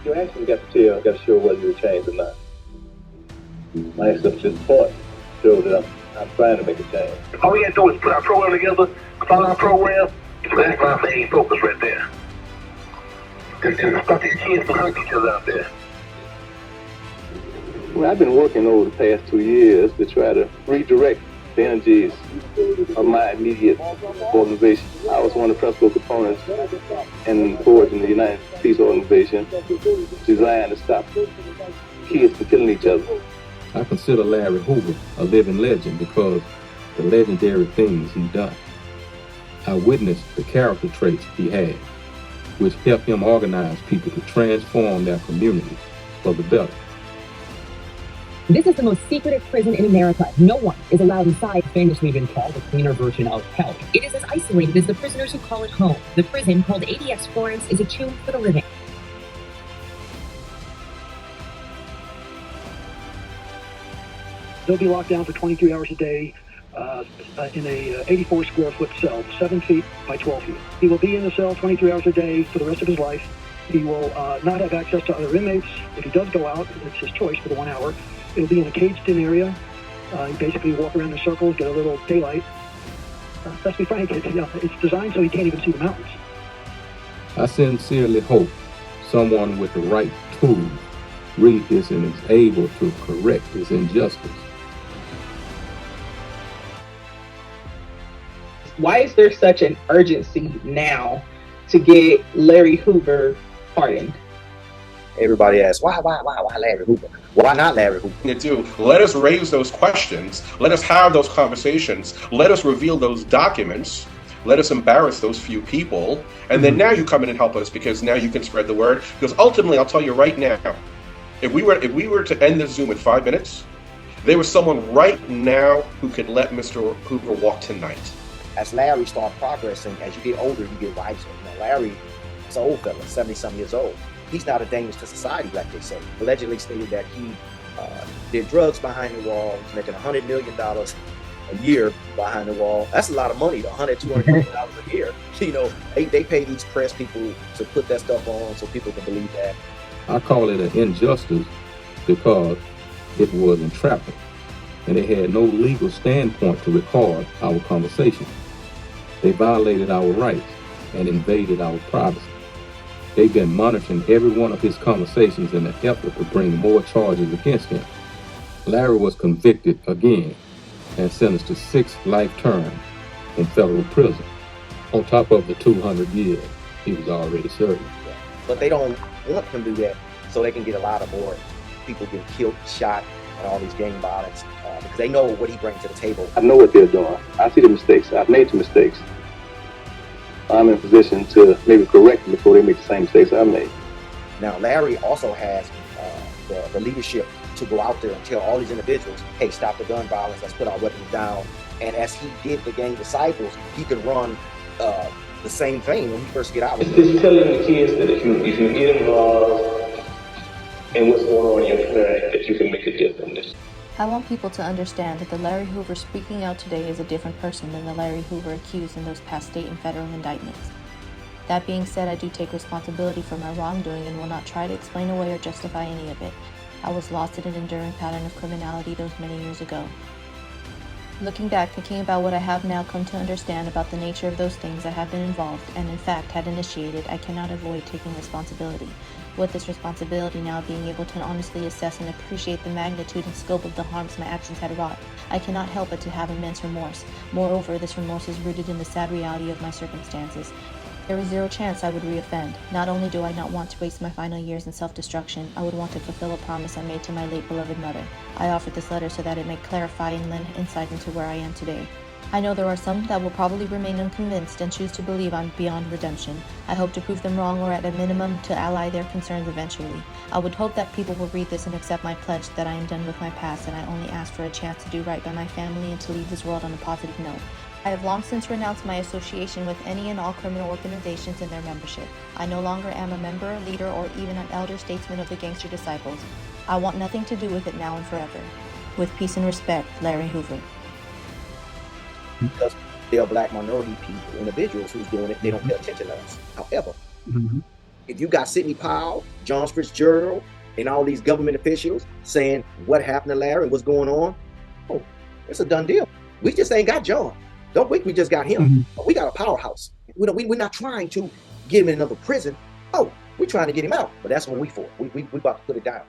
You actually got to show whether you're changed or not. My acceptance point show that I'm trying to make a change. All we got to do is put our program together, follow our program. That's my main focus right there. And stop these kids from hurting each other out there. Well, I've been working over the past 2 years to try to redirect the energies of my immediate organization. I was one of the principal components and forging the United Peace Organization designed to stop kids from killing each other. I consider Larry Hoover a living legend because the legendary things he done. I witnessed the character traits he had, which helped him organize people to transform their community for the better. This is the most secretive prison in America. No one is allowed inside. Famously been called a cleaner version of hell. It is as isolated as the prisoners who call it home. The prison, called ADX Florence, is a tomb for the living. They'll be locked down for 23 hours a day in a 84 square foot cell, 7 feet by 12 feet. He will be in the cell 23 hours a day for the rest of his life. He will not have access to other inmates. If he does go out, it's his choice for the 1 hour. It'll be in a caged-in area. You basically walk around in circles, get a little daylight. Let's be frank, it's designed so he can't even see the mountains. I sincerely hope someone with the right tools read this and is able to correct this injustice. Why is there such an urgency now to get Larry Hoover pardoned? Everybody asks, why Larry Hoover? Why not Larry Hoover? Let us raise those questions. Let us have those conversations. Let us reveal those documents. Let us embarrass those few people. And then now you come in and help us because now you can spread the word. Because ultimately, I'll tell you right now, if we were to end this Zoom in 5 minutes, there was someone right now who could let Mr. Hoover walk tonight. As Larry starts progressing, as you get older, you get wiser. Larry is an old fella, 70-some years old. He's not a danger to society, like they say. Allegedly stated that he did drugs behind the wall. He's making $100 million a year behind the wall. That's a lot of money, $100, $200 million a year. They pay these press people to put that stuff on so people can believe that. I call it an injustice because it was entrapment, and they had no legal standpoint to record our conversation. They violated our rights and invaded our privacy. They've been monitoring every one of his conversations in an effort to bring more charges against him. Larry was convicted again and sentenced to 6 life terms in federal prison, on top of the 200 years he was already serving. But they don't want him to do that so they can get a lot of more people getting killed, shot, and all these gang violence because they know what he brings to the table. I know what they're doing. I see the mistakes. I've made the mistakes. I'm in a position to maybe correct them before they make the same mistakes I made. Now, Larry also has the leadership to go out there and tell all these individuals, hey, stop the gun violence, let's put our weapons down. And as he did the Gang Disciples, he could run the same thing when he first get out. It's telling the kids that if you get involved in what's going on in your community, that you can make a difference. I want people to understand that the Larry Hoover speaking out today is a different person than the Larry Hoover accused in those past state and federal indictments. That being said, I do take responsibility for my wrongdoing and will not try to explain away or justify any of it. I was lost in an enduring pattern of criminality those many years ago. Looking back, thinking about what I have now come to understand about the nature of those things I have been involved and in fact had initiated, I cannot avoid taking responsibility. With this responsibility now being able to honestly assess and appreciate the magnitude and scope of the harms my actions had wrought, I cannot help but to have immense remorse. Moreover, this remorse is rooted in the sad reality of my circumstances. There is zero chance I would reoffend. Not only do I not want to waste my final years in self-destruction, I would want to fulfill a promise I made to my late beloved mother. I offered this letter so that it may clarify and lend insight into where I am today. I know there are some that will probably remain unconvinced and choose to believe I'm beyond redemption. I hope to prove them wrong or at a minimum to ally their concerns eventually. I would hope that people will read this and accept my pledge that I am done with my past and I only ask for a chance to do right by my family and to leave this world on a positive note. I have long since renounced my association with any and all criminal organizations and their membership. I no longer am a member, leader, or even an elder statesman of the Gangster Disciples. I want nothing to do with it now and forever. With peace and respect, Larry Hoover. Because they are black minority people, individuals who's doing it, they don't pay attention to us. However, If you got Sidney Powell, John Fitzgerald, and all these government officials saying what happened to Larry and what's going on, oh, it's a done deal. We just ain't got John. Don't think we just got him. We got a powerhouse. We're not trying to get him in another prison. Oh, we're trying to get him out. But that's what we for. We about to put it down.